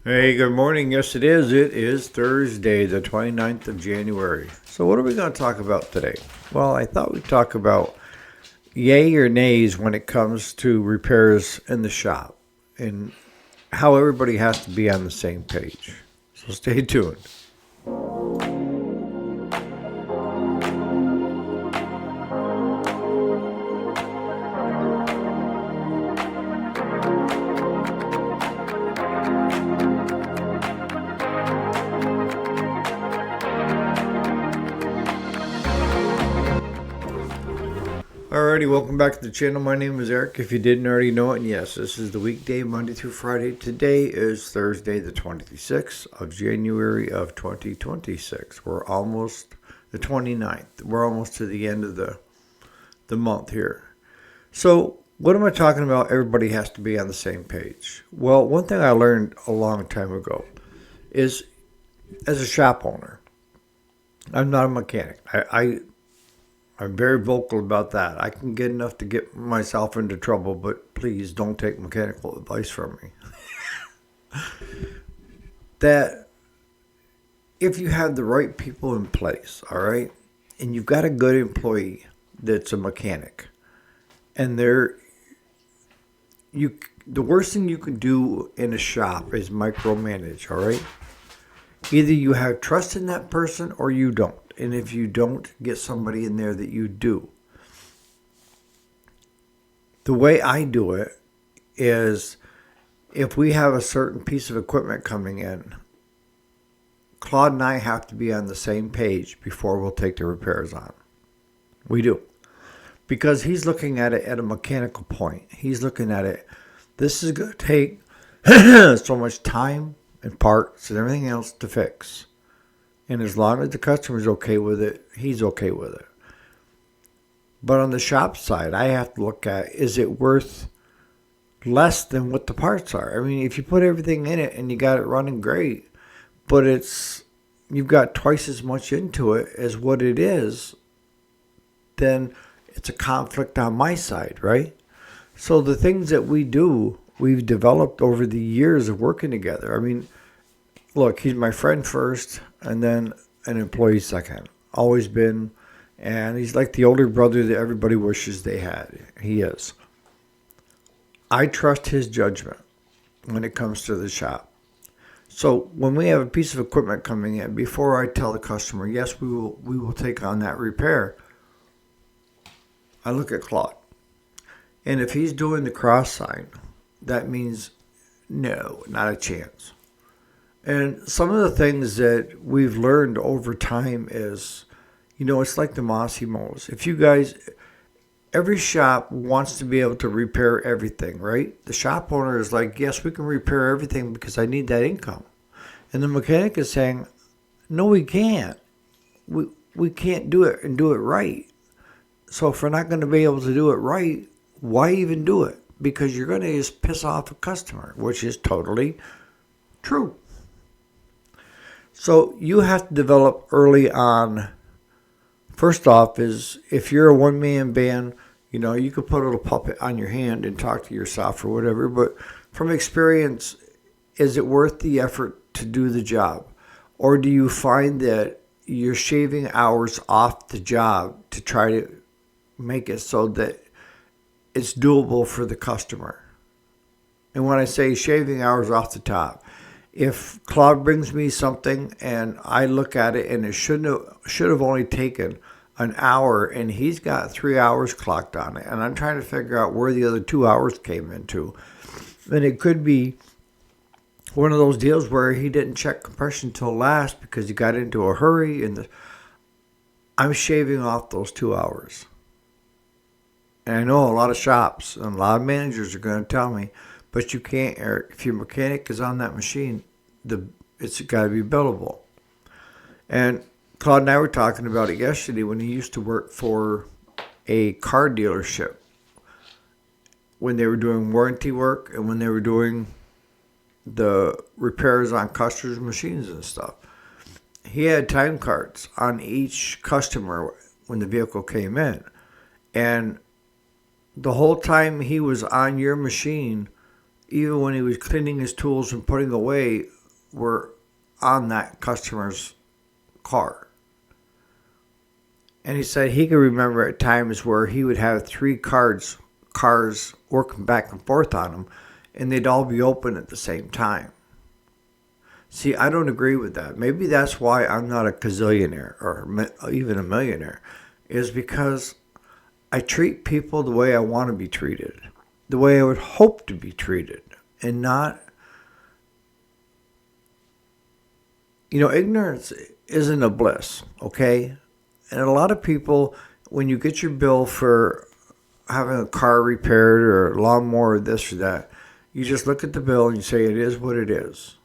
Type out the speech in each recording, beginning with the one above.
Hey, good morning. Yes, it is. It is Thursday, the 29th of January. So, what are we going to talk about today? Well, I thought we'd talk about yay or nays when it comes to repairs in the shop and how everybody has to be on the same page. So, stay tuned. Alrighty, welcome back to the channel. My name is Eric. If you didn't already know it, and yes, this is the weekday, Monday through Friday. Today is Thursday, the 26th of January of 2026. We're almost the 29th. We're almost to the end of the month here. So, what am I talking about? Everybody has to be on the same page. Well, one thing I learned a long time ago is as a shop owner, I'm not a mechanic. I'm very vocal about that. I can get enough to get myself into trouble, but please don't take mechanical advice from me. That if you have the right people in place, all right, and you've got a good employee that's a mechanic, and the worst thing you can do in a shop is micromanage, all right? Either you have trust in that person or you don't. And if you don't, get somebody in there that you do. The way I do it is if we have a certain piece of equipment coming in, Claude and I have to be on the same page before we'll take the repairs on. We do. Because he's looking at it at a mechanical point. He's looking at it, this is going to take so much time and parts and everything else to fix. And as long as the customer's okay with it, he's okay with it. But on the shop side, I have to look at, is it worth less than what the parts are? I mean, if you put everything in it and you got it running great, but you've got twice as much into it as what it is, then it's a conflict on my side, right? So the things that we do, we've developed over the years of working together. I mean, look, he's my friend first and then an employee second. Always been. And he's like the older brother that everybody wishes they had. He is. I trust his judgment when it comes to the shop. So when we have a piece of equipment coming in, before I tell the customer, yes, we will take on that repair, I look at Claude. And if he's doing the cross sign, that means no, not a chance. And some of the things that we've learned over time is, it's like the Mossy Moles. If you guys, every shop wants to be able to repair everything, right? The shop owner is like, yes, we can repair everything because I need that income. And the mechanic is saying, no, we can't. We can't do it and do it right. So if we're not going to be able to do it right, why even do it? Because you're going to just piss off a customer, which is totally true. So you have to develop early on. First off is if you're a one-man band, you could put a little puppet on your hand and talk to yourself or whatever. But from experience, is it worth the effort to do the job? Or do you find that you're shaving hours off the job to try to make it so that it's doable for the customer? And when I say shaving hours off the top, if Claude brings me something and I look at it and it should have only taken an hour and he's got 3 hours clocked on it and I'm trying to figure out where the other 2 hours came into, then it could be one of those deals where he didn't check compression till last because he got into a hurry and I'm shaving off those 2 hours. And I know a lot of shops and a lot of managers are going to tell me, but you can't, Eric. If your mechanic is on that machine, it's got to be billable. And Claude and I were talking about it yesterday when he used to work for a car dealership when they were doing warranty work and when they were doing the repairs on customers' machines and stuff. He had time cards on each customer when the vehicle came in. And the whole time he was on your machine, even when he was cleaning his tools and putting away, were on that customer's car. And he said he could remember at times where he would have three cars working back and forth on them, and they'd all be open at the same time. See, I don't agree with that. Maybe that's why I'm not a gazillionaire or even a millionaire, is because I treat people the way I want to be treated, the way I would hope to be treated, and not, ignorance isn't a bliss, okay? And a lot of people, when you get your bill for having a car repaired or a lawnmower or this or that, you just look at the bill and you say it is what it is.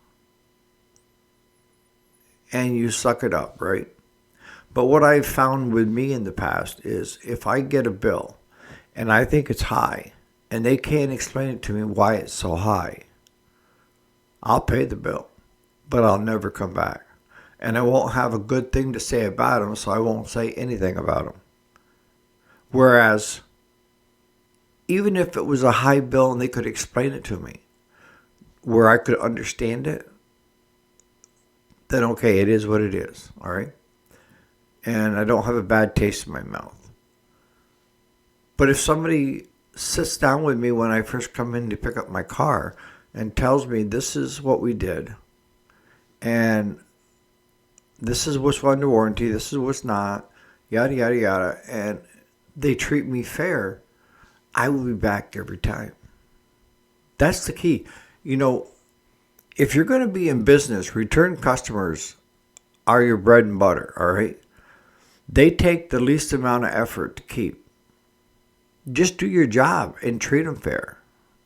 And you suck it up, right? But what I've found with me in the past is if I get a bill and I think it's high and they can't explain it to me why it's so high, I'll pay the bill, but I'll never come back. And I won't have a good thing to say about them, so I won't say anything about them. Whereas, even if it was a high bill and they could explain it to me, where I could understand it, then okay, it is what it is, all right? And I don't have a bad taste in my mouth. But if somebody sits down with me when I first come in to pick up my car and tells me this is what we did, and this is what's under warranty, this is what's not, yada, yada, yada, and they treat me fair, I will be back every time. That's the key. If you're going to be in business, return customers are your bread and butter, all right? They take the least amount of effort to keep. Just do your job and treat them fair.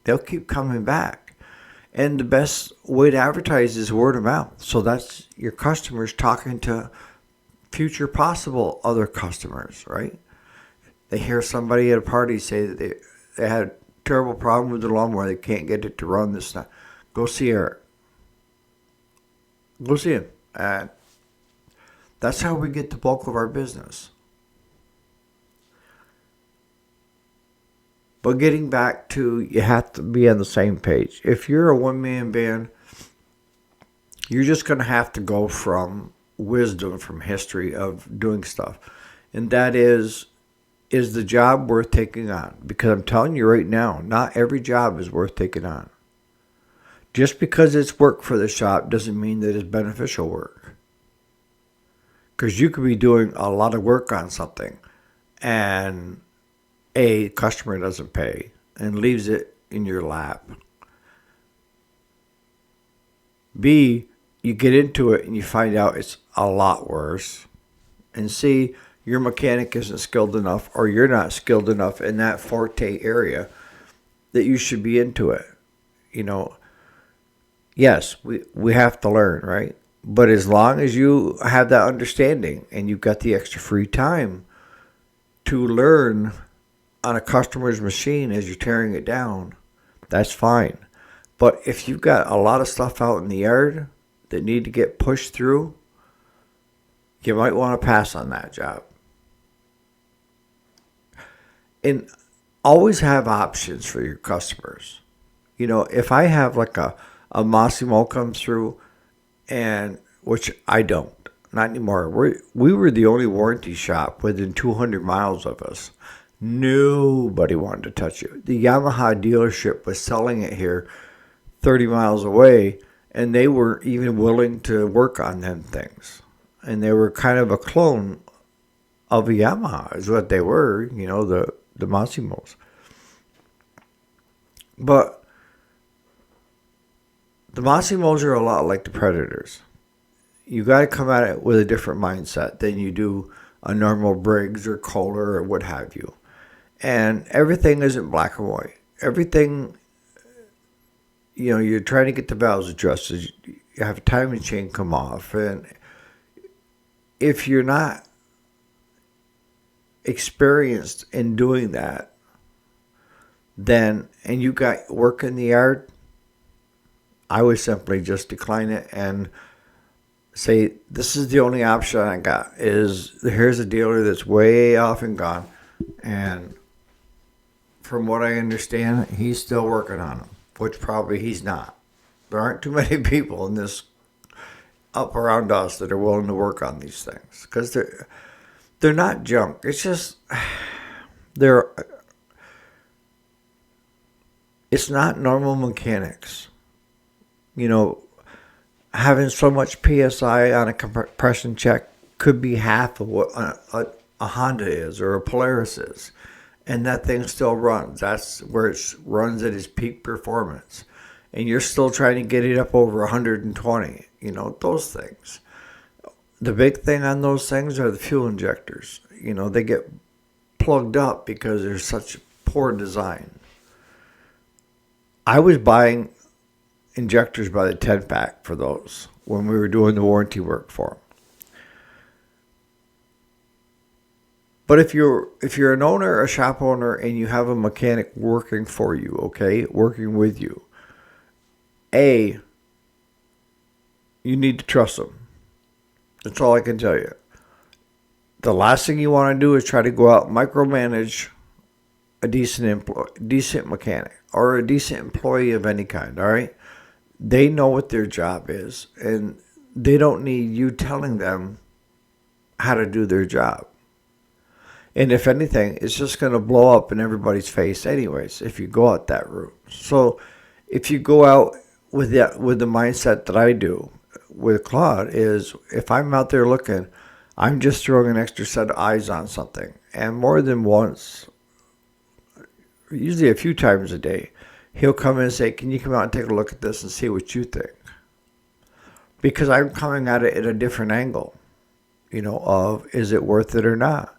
They'll keep coming back. And the best way to advertise is word of mouth. So that's your customers talking to future possible other customers, right? They hear somebody at a party say that they had a terrible problem with the lawnmower. They can't get it to run this time. Go see Eric. Go see him. And that's how we get the bulk of our business. But getting back to, you have to be on the same page. If you're a one-man band, you're just going to have to go from wisdom, from history of doing stuff. And that is the job worth taking on? Because I'm telling you right now, not every job is worth taking on. Just because it's work for the shop doesn't mean that it's beneficial work. Because you could be doing a lot of work on something and A, customer doesn't pay and leaves it in your lap. B, you get into it and you find out it's a lot worse. And C, your mechanic isn't skilled enough, or you're not skilled enough in that forte area that you should be into it. Yes, we have to learn, right? But as long as you have that understanding and you've got the extra free time to learn on a customer's machine as you're tearing it down, that's fine. But if you've got a lot of stuff out in the yard that need to get pushed through, you might want to pass on that job. And always have options for your customers. If I have like a Massimo come through, and which I don't, not anymore. We were the only warranty shop within 200 miles of us. Nobody wanted to touch it. The Yamaha dealership was selling it here 30 miles away, and they weren't even willing to work on them things. And they were kind of a clone of a Yamaha, is what they were, the Massimos. But the Massimos are a lot like the Predators. You got to come at it with a different mindset than you do a normal Briggs or Kohler or what have you. And everything isn't black and white. Everything, you're trying to get the valves adjusted. You have a timing chain come off. And if you're not experienced in doing that, and you got work in the yard, I would simply just decline it and say, this is the only option I got, is here's a dealer that's way off and gone. And from what I understand, he's still working on them. which probably he's not. There aren't too many people in this up around us that are willing to work on these things because they're not junk. It's just they're it's not normal mechanics. You know, having so much PSI on a compression check could be half of what a Honda is or a Polaris is. And that thing still runs. That's where it runs at its peak performance. And you're still trying to get it up over 120. You know, those things. The big thing on those things are the fuel injectors. You know, they get plugged up because there's such poor design. I was buying injectors by the 10-pack for those when we were doing the warranty work for them. But if you're an owner, a shop owner, and you have a mechanic working for you, okay, working with you, you need to trust them. That's all I can tell you. The last thing you want to do is try to go out and micromanage a decent mechanic or a decent employee of any kind, all right? They know what their job is, and they don't need you telling them how to do their job. And if anything, it's just going to blow up in everybody's face anyways if you go out that route. So if you go out with the mindset that I do with Claude is if I'm out there looking, I'm just throwing an extra set of eyes on something. And more than once, usually a few times a day, he'll come in and say, can you come out and take a look at this and see what you think? Because I'm coming at it at a different angle, you know, of is it worth it or not?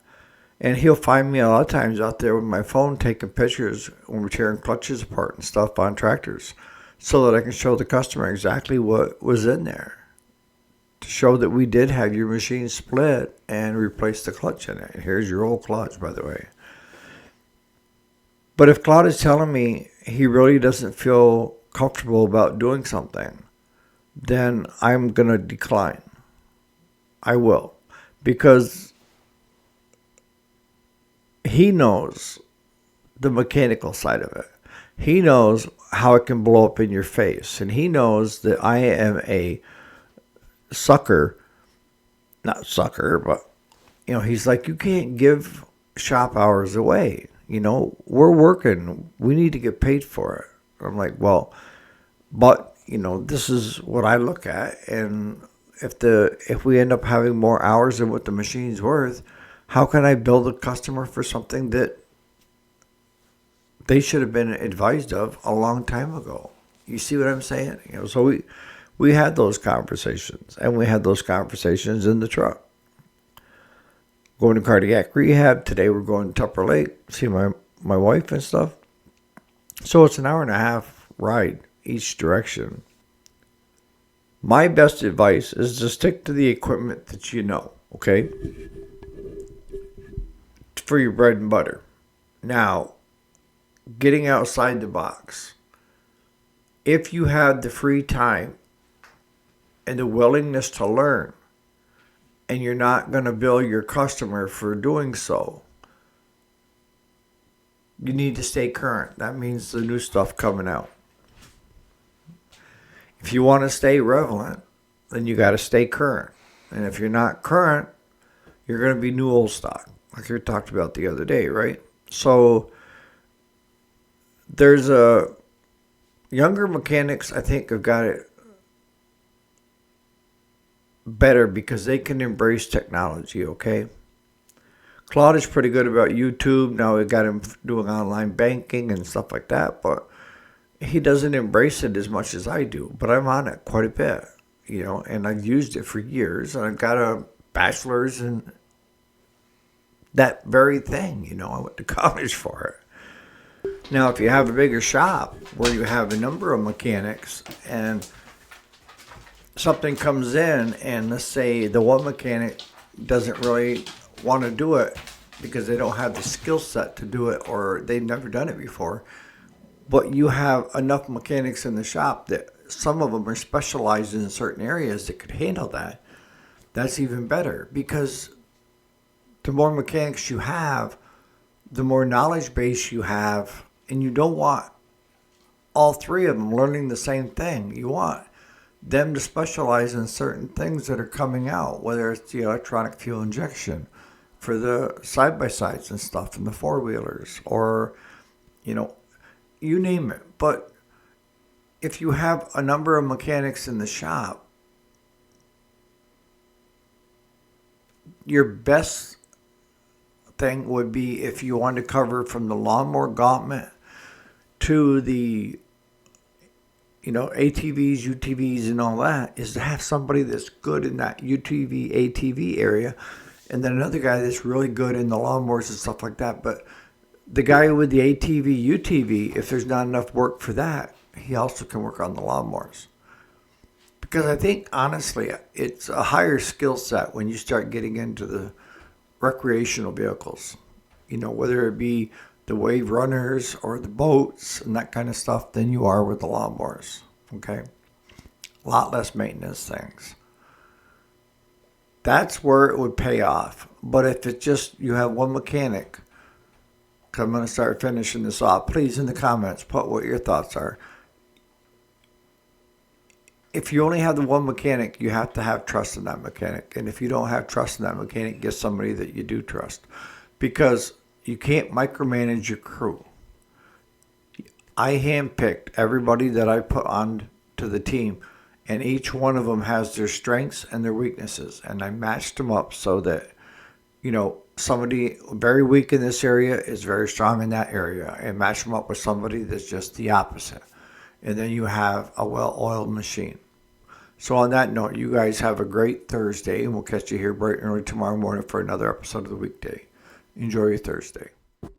And he'll find me a lot of times out there with my phone taking pictures when we're tearing clutches apart and stuff on tractors so that I can show the customer exactly what was in there to show that we did have your machine split and replace the clutch in it. Here's your old clutch, by the way. But if Claude is telling me he really doesn't feel comfortable about doing something, then I'm going to decline. I will. Because he knows the mechanical side of it. He knows how it can blow up in your face. And he knows that I am a not sucker, but, you know, he's like, you can't give shop hours away. You know, we're working. We need to get paid for it. I'm like, well, but, you know, this is what I look at. And if we end up having more hours than what the machine's worth, how can I build a customer for something that they should have been advised of a long time ago? You see what I'm saying? You know, so we had those conversations, and we had those conversations in the truck. Going to cardiac rehab. Today we're going to Tupper Lake, see my wife and stuff. So it's an hour and a half ride each direction. My best advice is to stick to the equipment that you know, okay? For your bread and butter. Now, getting outside the box. If you have the free time and the willingness to learn, and you're not going to bill your customer for doing so, you need to stay current. That means the new stuff coming out. If you want to stay relevant, then you got to stay current. And if you're not current, you're going to be new old stock, like we talked about the other day, right? So there's younger mechanics, I think, have got it better because they can embrace technology, okay? Claude is pretty good about YouTube. Now we got him doing online banking and stuff like that, but he doesn't embrace it as much as I do. But I'm on it quite a bit, you know, and I've used it for years, and I've got a bachelor's in that very thing, you know. I went to college for it. Now, if you have a bigger shop where you have a number of mechanics and something comes in, and let's say the one mechanic doesn't really want to do it because they don't have the skill set to do it, or they've never done it before, but you have enough mechanics in the shop that some of them are specialized in certain areas that could handle that, that's even better, because the more mechanics you have, the more knowledge base you have, and you don't want all three of them learning the same thing. You want them to specialize in certain things that are coming out, whether it's the electronic fuel injection for the side-by-sides and stuff and the four-wheelers, or, you name it. But if you have a number of mechanics in the shop, your best thing would be, if you want to cover from the lawnmower gauntlet to the ATVs, UTVs, and all that, is to have somebody that's good in that UTV, ATV area, and then another guy that's really good in the lawnmowers and stuff like that. But the guy with the ATV, UTV, if there's not enough work for that, he also can work on the lawnmowers. Because I think, honestly, it's a higher skill set when you start getting into the recreational vehicles. Whether it be the wave runners or the boats and that kind of stuff, than you are with the lawnmowers. Okay? A lot less maintenance things. That's where it would pay off. But if it's just you have one mechanic, because I'm going to start finishing this off, please in the comments put what your thoughts are. If you only have the one mechanic, you have to have trust in that mechanic. And if you don't have trust in that mechanic, get somebody that you do trust. Because you can't micromanage your crew. I handpicked everybody that I put on to the team, and each one of them has their strengths and their weaknesses. And I matched them up so that, somebody very weak in this area is very strong in that area, and match them up with somebody that's just the opposite. And then you have a well-oiled machine. So on that note, you guys have a great Thursday, and we'll catch you here bright and early tomorrow morning for another episode of The Weekday. Enjoy your Thursday.